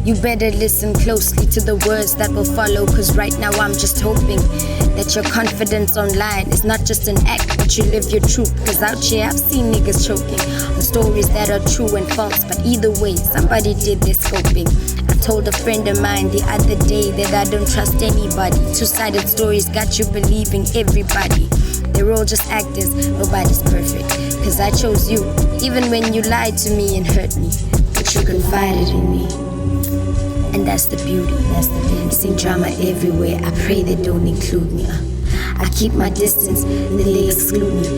You better listen closely to the words that will follow, cause right now I'm just hoping that your confidence online is not just an act, but you live your truth. Cause out here I've seen niggas choking on stories that are true and false, but either way, somebody did their scoping. I told a friend of mine the other day that I don't trust anybody. Two-sided stories got you believing everybody. They're all just actors, nobody's perfect. Cause I chose you, even when you lied to me and hurt me. But you confided in me. And that's the beauty, that's the thing. See drama everywhere, I pray they don't include me. I keep my distance, then they exclude me.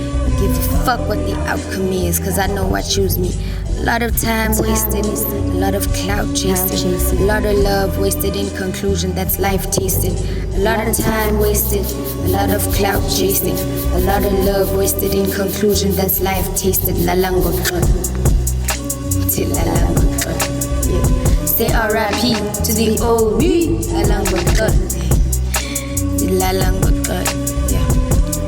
Give a fuck what the outcome is, cause I know I choose me. A lot of time wasted, a lot of clout chasing, a lot of love wasted in conclusion, that's life tasted. A lot of time wasted, a lot of clout chasing, a lot of love wasted in conclusion, that's life tasted. Lalango till Lalango. Say R.I.P. to the old me. Lalango till Lalango. Yeah.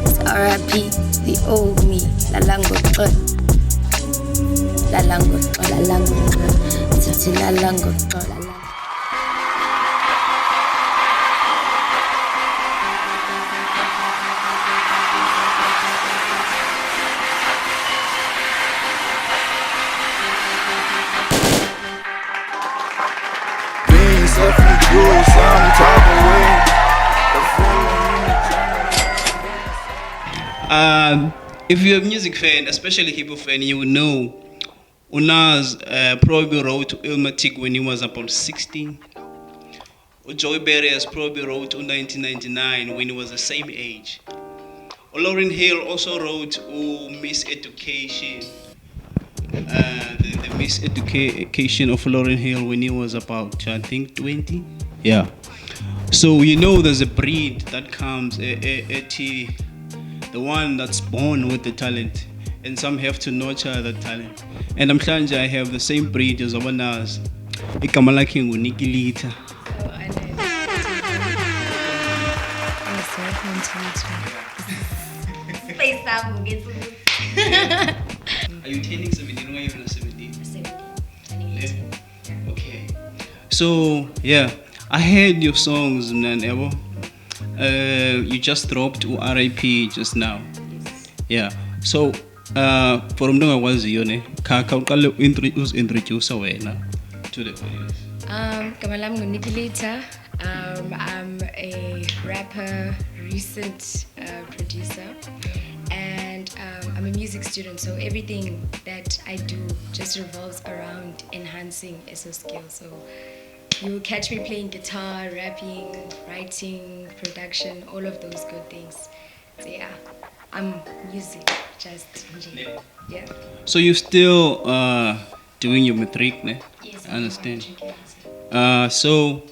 Say R.I.P. to the old me. Lalango. Lalango, till Lalango. Left me good some type of way. If you're a music fan, especially hip hop fan, you would know Unaz probably wrote Illmatic when he was about 16. Joey Barriers probably wrote in 1999 when he was the same age. Lauryn Hill also wrote Miss Education. The Miss Education of Lauryn Hill when he was about, I think, 20. Yeah. So you know there's a breed that comes, the one that's born with the talent, and some have to nurture that talent. And I'm trying I have the same breed as Obanas. Igama lakhe Nikilitha. Are you turning 17 or even 17? 17. Okay. So, yeah, I heard your songs, Nanebo. You just dropped RIP just now. Yeah. So, for mnga wazi yone, kaka uqale introduce wena to the audience. Kamalam Nikilitha. I'm a rapper, recent producer, and I'm a music student, so everything that I do just revolves around enhancing SO skills. So you will catch me playing guitar, rapping, writing, production, all of those good things. So yeah, I'm music, just yeah. So you're still doing your matric, ne? Yes, I understand. Matric. So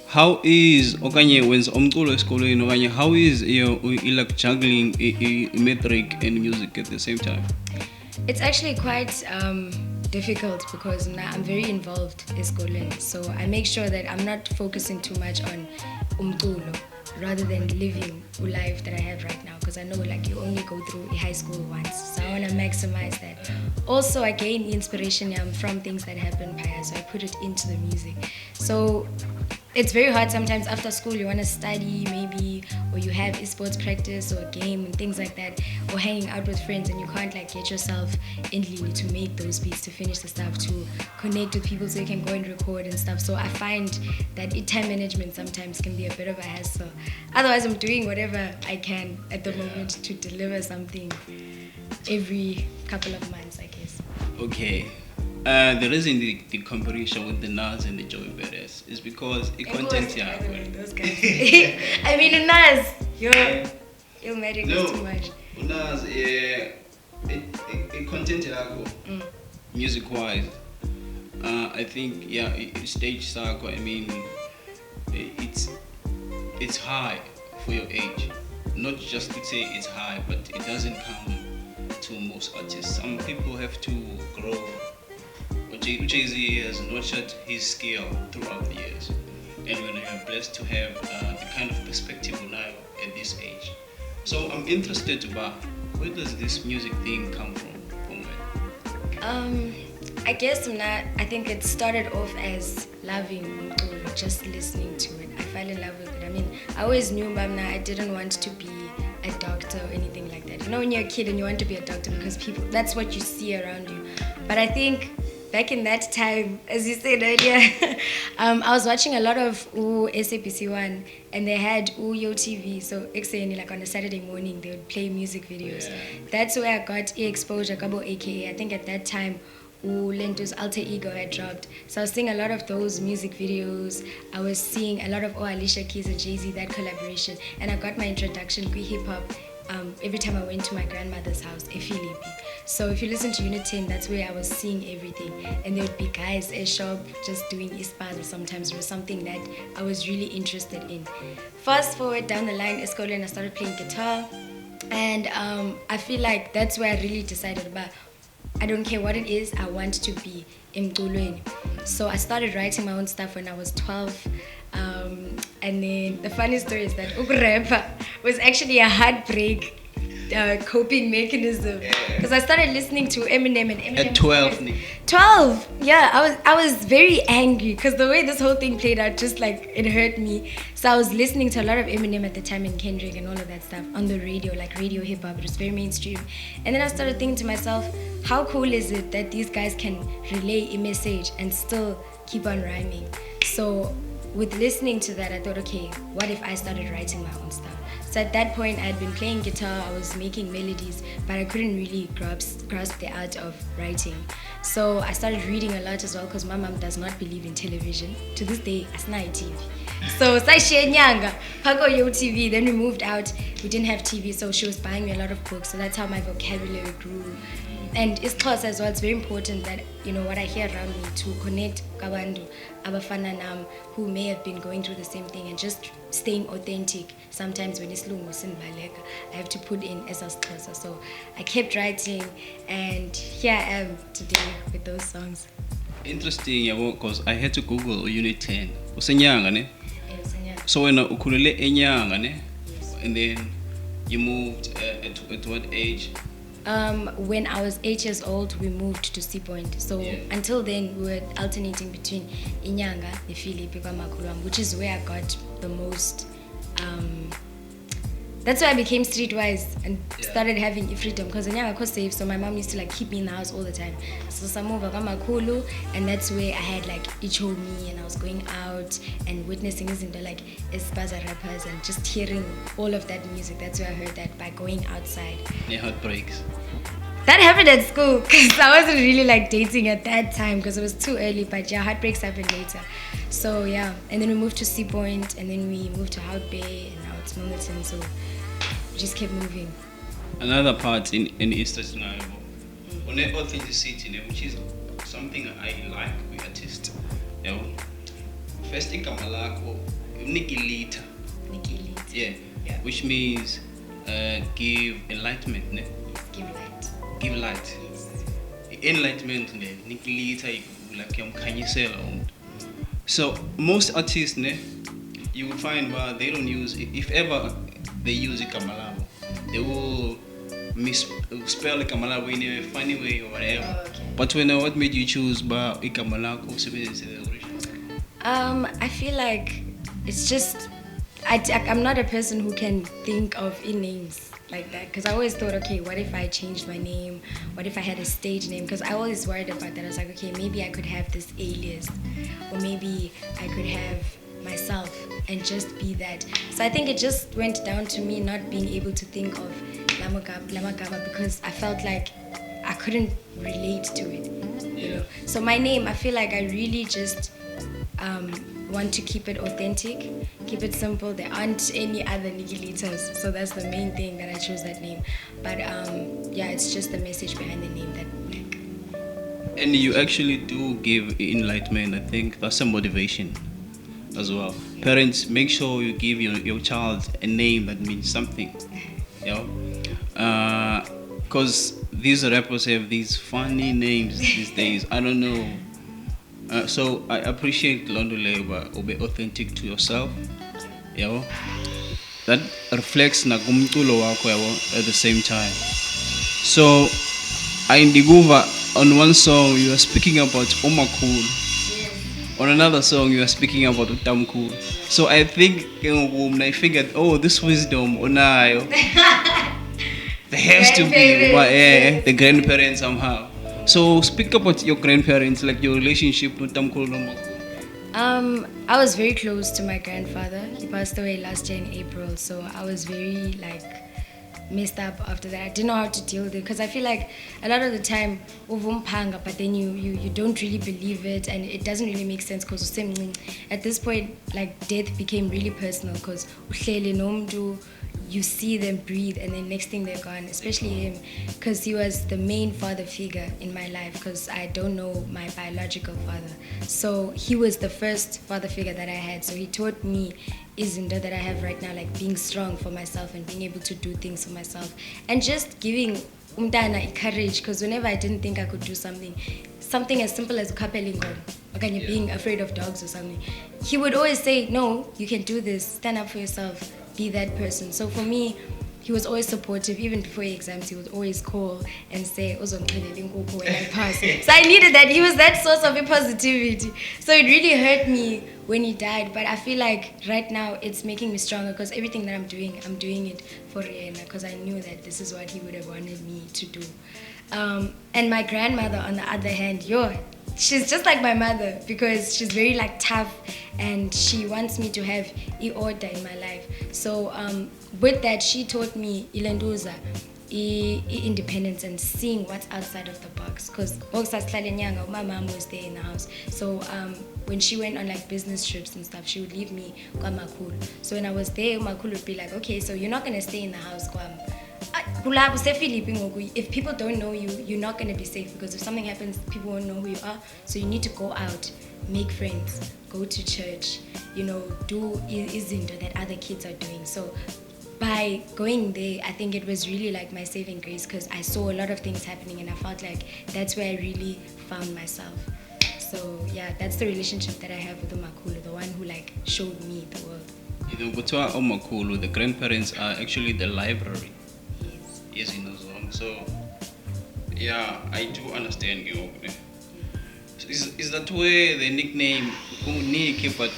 how is okanye wenza umculo esikoleni okanye how is like juggling matric and music at the same time? It's actually quite difficult because now I'm very involved in schooling, so I make sure that I'm not focusing too much on umculo rather than living a life that I have right now, because I know like you only go through a high school once, so I want to maximize that. Also, I gain inspiration from things that happen prior, so I put it into the music. So it's very hard sometimes after school, you want to study maybe, or you have a sports practice or a game and things like that, or hanging out with friends, and you can't like get yourself in Lini to make those beats, to finish the stuff, to connect with people so you can go and record and stuff. So I find that time management sometimes can be a bit of a hassle. Otherwise, I'm doing whatever I can at the moment to deliver something every couple of months, I guess. Okay. The reason the competition with the Nas and the Joey Barriers is because it content those guys. I mean, Nas, you're married too much. Nas, it content music wise. I think stage circle. I mean, it's high for your age. Not just to say it's high, but it doesn't come to most artists. Some people have to grow. Jay-Z has nurtured his skill throughout the years, and when I'm blessed to have the kind of perspective now at this age. So I'm interested about where does this music thing come from? I I guess I think it started off as loving umculo, just listening to it. I fell in love with it. I mean, I always knew I didn't want to be a doctor or anything like that. You know, when you're a kid and you want to be a doctor because that's what you see around you. But I think back in that time, as you said earlier, I was watching a lot of SABC1 and they had Yo TV. So like on a Saturday morning, they would play music videos. That's where I got exposure, Kabo AKA. I think at that time, Lento's Alter Ego had dropped. So I was seeing a lot of those music videos. I was seeing a lot of Alicia Keys and Jay-Z, that collaboration. And I got my introduction to hip-hop every time I went to my grandmother's house, Philippi. So if you listen to Unit 10, that's where I was seeing everything. And there would be guys at shop just doing ispaza sometimes. It was something that I was really interested in. Fast forward down the line, and I started playing guitar. And I feel like that's where I really decided about, I don't care what it is, I want to be emculweni. So I started writing my own stuff when I was 12. And then the funny story is that ukurapper was actually a heartbreak coping mechanism, because I started listening to Eminem and Eminem. At 12, 12, yeah. I was very angry because the way this whole thing played out, just like it hurt me. So I was listening to a lot of Eminem at the time and Kendrick and all of that stuff on the radio, like radio hip hop. It was very mainstream. And then I started thinking to myself, how cool is it that these guys can relay a message and still keep on rhyming? So with listening to that, I thought, okay, what if I started writing my own stuff? So at that point, I had been playing guitar, I was making melodies, but I couldn't really grasp the art of writing. So I started reading a lot as well, because my mom does not believe in television. To this day, asina TV. So Saishe Nyanga, Pago Yo TV, then we moved out, we didn't have TV, so she was buying me a lot of books, so that's how my vocabulary grew. And it's close as well, it's very important that, you know, what I hear around me to connect kabandu abafana nam who may have been going through the same thing, and just staying authentic. Sometimes when it's lungu sinbaleka, I have to put in esasixhosa. So I kept writing, and here I am today with those songs. Interesting, yabo, because I had to Google Unit 10. Usenyanga, ne? So when ukulele enyanga, ne? And then you moved at what age? When I was 8 years old, we moved to Sea Point. So until then, we were alternating between Nyanga Philippi, which is where I got the most. That's why I became streetwise and started having freedom, because Nyanga was safe. So my mom used to like keep me in the house all the time. So Samuva Kamakulu, and that's where I had like Ichomi, and I was going out and witnessing into like Espaza rappers and just hearing all of that music. That's where I heard that, by going outside. Yeah, heartbreaks. That happened at school, because I wasn't really like dating at that time because it was too early, but yeah, heartbreaks happened later. So yeah, and then we moved to Sea Point, and then we moved to Hout Bay, and now it's Milnerton, so we just kept moving. Another part in interest now, on authenticity, which is something I like with artists. First thing, Nikilitha. Nikilitha. Yeah, which means give enlightenment. Ne? Give light. Give light. Yes. Enlightenment, Nikilitha, like so most artists, you will find they don't use it. If ever they use Kamalabo, they will misspell Kamalabo in a funny way or whatever. Oh, okay. But what made you choose Kamalako? I feel like it's just I'm not a person who can think of names like that, because I always thought, okay, what if I changed my name? What if I had a stage name? Because I always worried about that. I was like, okay, maybe I could have this alias, or maybe I could have myself and just be that. So I think it just went down to me not being able to think of Lamagaba, because I felt like I couldn't relate to it, you know. So my name, I feel like I really just want to keep it authentic, keep it simple. There aren't any other Nikilithas, so that's the main thing that I chose that name. But yeah, it's just the message behind the name that like. And you actually do give enlightenment. I think that's a motivation as well. Parents, make sure you give your child a name that means something, you know, because these rappers have these funny names these days. I don't know. So I appreciate Londole or be authentic to yourself. Yeah, that reflects na kumtulo wako at the same time. So I indiguva on one song you are speaking about Omakul. On another song you are speaking about Utamkul. So I think I figured, oh, this wisdom onayo. There has to be the grandparents somehow. So speak about your grandparents, like your relationship with Utamkul and Omakul. I was very close to my grandfather. He passed away last year in April, so I was very messed up after that. I didn't know how to deal with it because I feel like a lot of the time uvumpanga, but then you don't really believe it and it doesn't really make sense because at this point death became really personal because you see them breathe and then next thing they're gone, especially him because he was the main father figure in my life because I don't know my biological father. So he was the first father figure that I had. So he taught me izinto that I have right now, like being strong for myself and being able to do things for myself and just giving umntana courage because whenever I didn't think I could do something as simple as ukapelingon or being afraid of dogs or something, he would always say, no, you can do this, stand up for yourself, be that person. So for me, he was always supportive. Even before exams, he would always call and say, when I pass. So I needed that. He was that source of positivity. So it really hurt me when he died. But I feel like right now it's making me stronger because everything that I'm doing it for Rihanna because I knew that this is what he would have wanted me to do. And my grandmother, on the other hand, she's just like my mother because she's very tough and she wants me to have order in my life. So with that, she taught me ilenduza, independence and seeing what's outside of the box. Because my mom was there in the house. So when she went on business trips and stuff, she would leave me kwa Makulu. So when I was there, Makulu would be like, okay, so you're not going to stay in the house kwa if people don't know you, you're not going to be safe because if something happens, people won't know who you are. So you need to go out, make friends, go to church, do izinto that other kids are doing. So by going there, I think it was really my saving grace because I saw a lot of things happening and I felt like that's where I really found myself. So yeah, that's the relationship that I have with Umakulu, the one who showed me the world. Umakulu, the grandparents are actually the library. Yes, in the song. So yeah, I do understand you. Is that where the nickname Niki but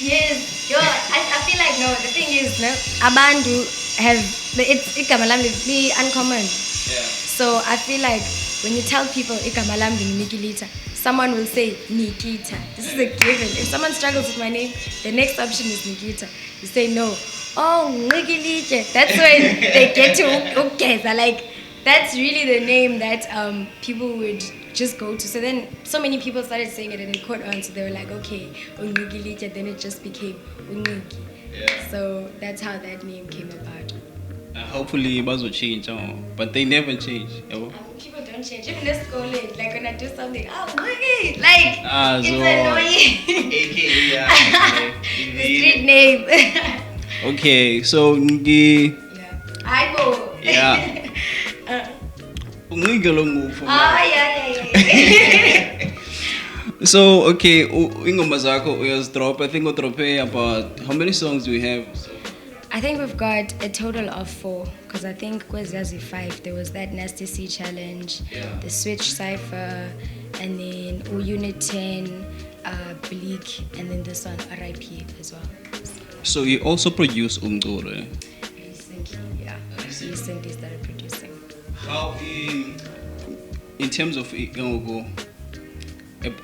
yes, I feel like no. The thing is, no, Abandu have it's ikamalambi uncommon. Yeah. So I feel like when you tell people ikamalambi Nikilitha, someone will say Nikita. This is a given. If someone struggles with my name, the next option is Nikita. You say no. Oh, Nikilitha. That's when they get to okay. That's really the name that people would just go to. So then so many people started saying it and it caught on. So they were like, okay, Nikilitha. Then it just became Niki. Yeah. So that's how that name came about. Hopefully it will change, but they never change. People don't change. Even this school, when I do something, Niki, it's so annoying. AKA, yeah. The street name. Okay, so Ngi. Yeah. I go. Yeah. Yeah. So okay, ingoma zakho uyazidrop. I think udrope about how many songs do we have? I think we've got a total of 4 because I think Kweziyazi 5. There was that Nasty C challenge, the Switch Cypher, and then Unit 10, Bleak, and then this one RIP as well. So you also produce umculo? Recently, yeah. Recently started producing. How in terms of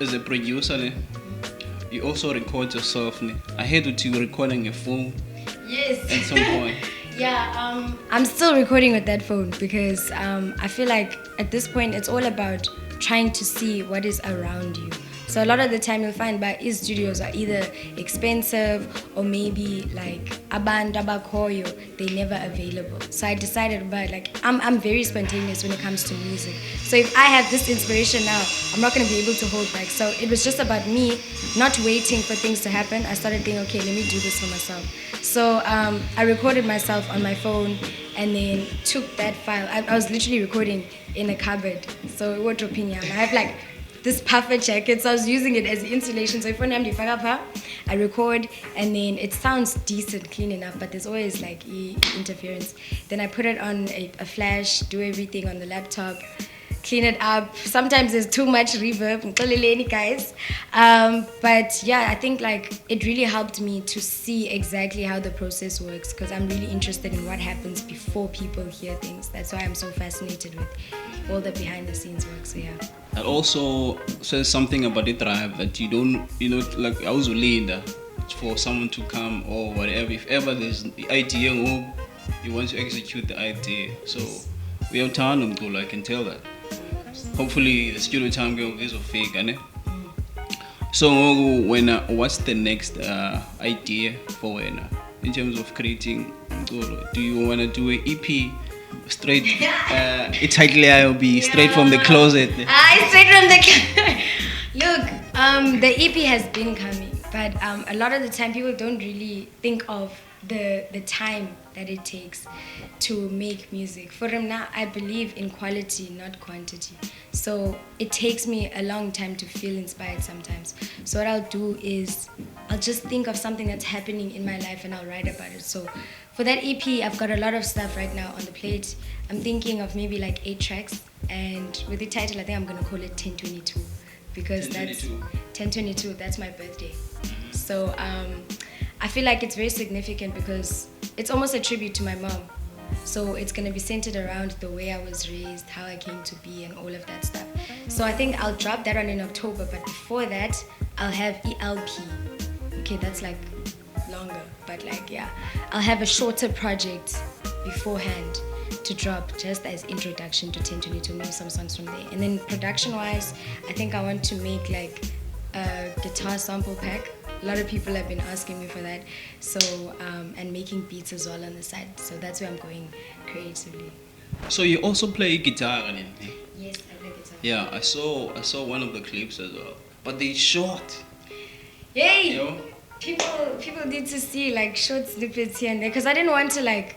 as a producer, you also record yourself. I heard that you were recording your phone. Yes. At some point. Yeah, I'm still recording with that phone because I feel like at this point it's all about trying to see what is around you. So a lot of the time you'll find these studios are either expensive or maybe abantu abakhoyo, they're never available. So I decided I'm very spontaneous when it comes to music. So if I have this inspiration now, I'm not going to be able to hold back. So it was just about me not waiting for things to happen. I started thinking, okay, let me do this for myself. So I recorded myself on my phone and then took that file. I was literally recording in a cupboard. So what opinion? I have this puffer jacket, so I was using it as insulation. So if I record and then it sounds decent, clean enough, but there's always interference. Then I put it on a flash, do everything on the laptop, clean it up. Sometimes there's too much reverb, guys. But yeah, I think like it really helped me to see exactly how the process works, because I'm really interested in what happens before people hear things. That's why I'm so fascinated with all the behind the scenes work. So yeah. That also says something about the drive that you don't, like I was leader for someone to come or whatever. If ever there's the idea, you want to execute the idea. So we have time, I can tell that. Hopefully the studio time is fake, ne? So what's the next idea for when in terms of creating? Do you want to do an EP straight? It's title will be straight from the closet. Straight from the closet. Look, the EP has been coming, but a lot of the time people don't really think of the time that it takes to make music. For them now, I believe in quality, not quantity. So it takes me a long time to feel inspired sometimes. So what I'll do is I'll just think of something that's happening in my life and I'll write about it. So for that EP, I've got a lot of stuff right now on the plate. I'm thinking of maybe like 8 tracks, and with the title, I think I'm gonna call it 1022, because 1022, that's my birthday. So I feel like it's very significant because it's almost a tribute to my mom. So it's going to be centered around the way I was raised, how I came to be, and all of that stuff. So I think I'll drop that one in October, but before that, I'll have ELP. Okay, that's like longer, but like, yeah. I'll have a shorter project beforehand to drop just as introduction to 1022, maybe some songs from there. And then production-wise, I think I want to make like a guitar sample pack. A lot of people have been asking me for that, so and making beats as well on the side. So that's where I'm going creatively. So you also play guitar, right? Yes, I play guitar. Yeah, I saw one of the clips as well, but they short. Yay! Yo. People need to see like short snippets here and there, because I didn't want to like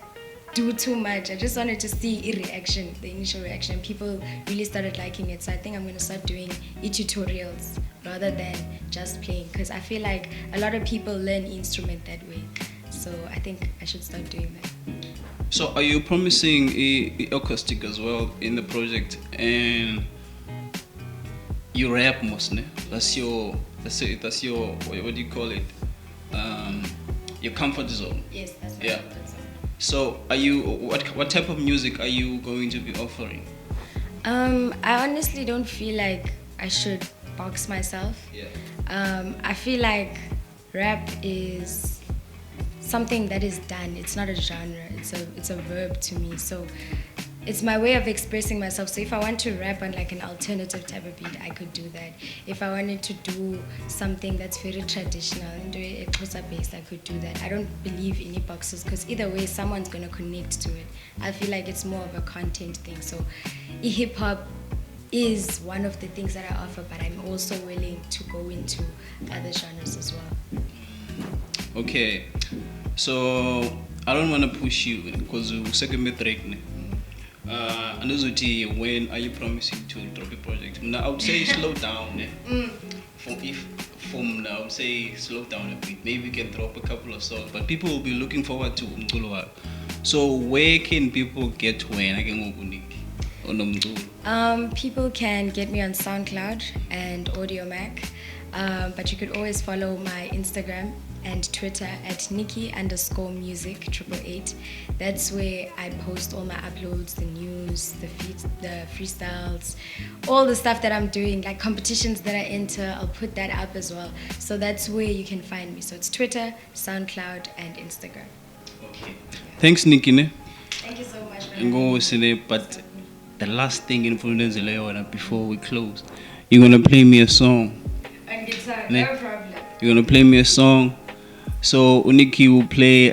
do too much. I just wanted to see reaction, the initial reaction. People really started liking it, so I think I'm going to start doing tutorials rather than just playing, because I feel like a lot of people learn instrument that way. So I think I should start doing that. So are you promising a acoustic as well in the project, and you rap mostly? That's your what do you call it? Your comfort zone. Yes, that's my comfort zone. So are you what type of music are you going to be offering? I honestly don't feel like I should box myself. Yeah. I feel like rap is something that is done. It's not a genre. It's a verb to me. So it's my way of expressing myself. So if I want to rap on like an alternative type of beat, I could do that. If I wanted to do something that's very traditional and do it Xhosa based, I could do that. I don't believe in any boxes, because either way, someone's gonna connect to it. I feel like it's more of a content thing. So hip hop is one of the things that I offer, but I'm also willing to go into other genres as well. Okay, so I don't want to push you because you second metric. When are you promising to drop a project? Now I would say slow down. From now, I would say slow down a bit. Maybe we can drop a couple of songs, but people will be looking forward to Umculo. So where can people get when I can go? People can get me on SoundCloud and AudioMac, but you could always follow my Instagram and Twitter at Nikki_music 888. That's where I post all my uploads, the news, the freestyles, all the stuff that I'm doing, like competitions that I enter. I'll put that up as well. So that's where you can find me. So it's Twitter, SoundCloud, and Instagram. Okay. Thanks, Nikki. Thank you so much. But the last thing in Fulden's before we close, you're gonna play me a song. On guitar, no problem. You're gonna play me a song. So Uniki will play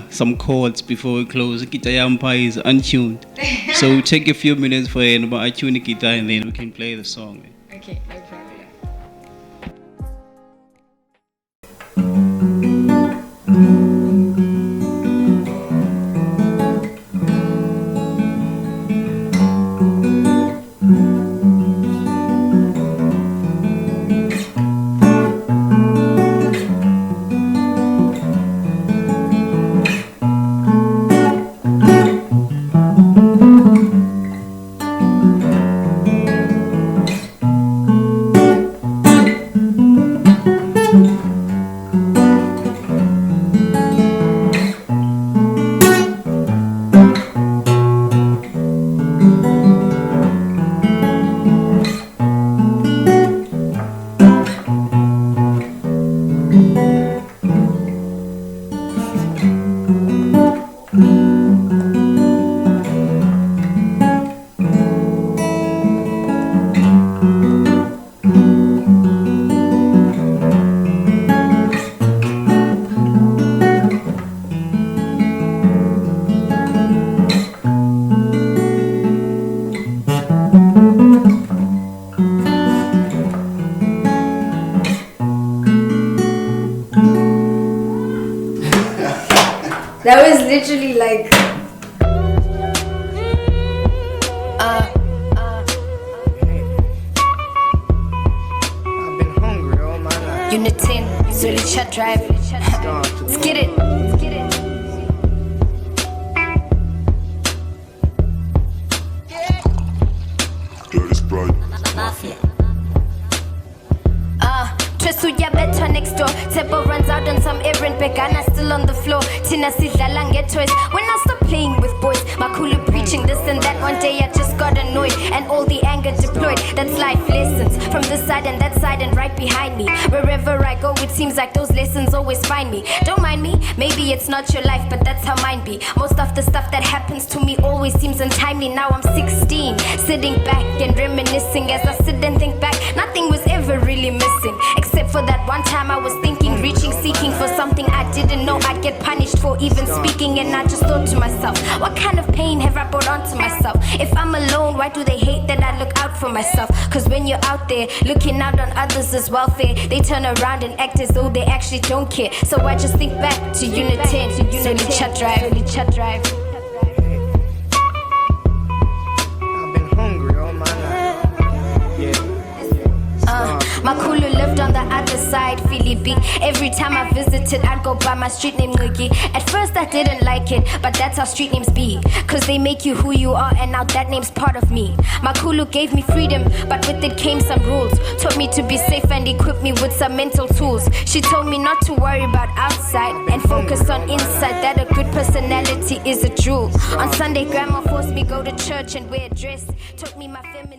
some chords before we close. Guitar Yampa is untuned. So we'll take a few minutes for it, but I tune the guitar and then we can play the song. Okay, no problem. literally like. I've been hungry all my life. Unit 10, Zuli Chat Drive. Let's get it. Dirty Sprite. Tresuya better next door. Tebo runs out on some errand. Begana still on the floor. Tina sidlala get toys. When I stop playing with boys, Makulu preaching this and that. One day I just got annoyed and all the anger deployed. That's life lessons from this side and that side and right behind me. Wherever I go, it seems like those lessons always find me. Don't mind me, maybe it's not your life, but that's how mine be. Most of the stuff that happens to me always seems untimely. Now I'm 16, sitting back and reminiscing as I sit and think back. Nothing was ever really missing, except for that one time I was thinking, reaching, seeking for something I didn't know I'd get punished for even speaking. And I just thought to myself, what kind of pain have I brought onto myself? If I'm alone, why do they hate that I look out for myself? Cause when you're out there looking out on others' welfare, they turn around and act as though they actually don't care. So I just think back to Unit 10, Zuli Chat Drive. I've been hungry all my life. Yeah. Makulu lived on the other side, Philippi. Every time I visited, I'd go by my street name Ngiki. At first I didn't like it, but that's how street names be. Cause they make you who you are, and now that name's part of me. Makulu gave me freedom, but with it came some rules. Taught me to be safe and equipped me with some mental tools. She told me not to worry about outside and focus on inside, that a good personality is a jewel. On Sunday, grandma forced me go to church and wear a dress. Taught me my feminine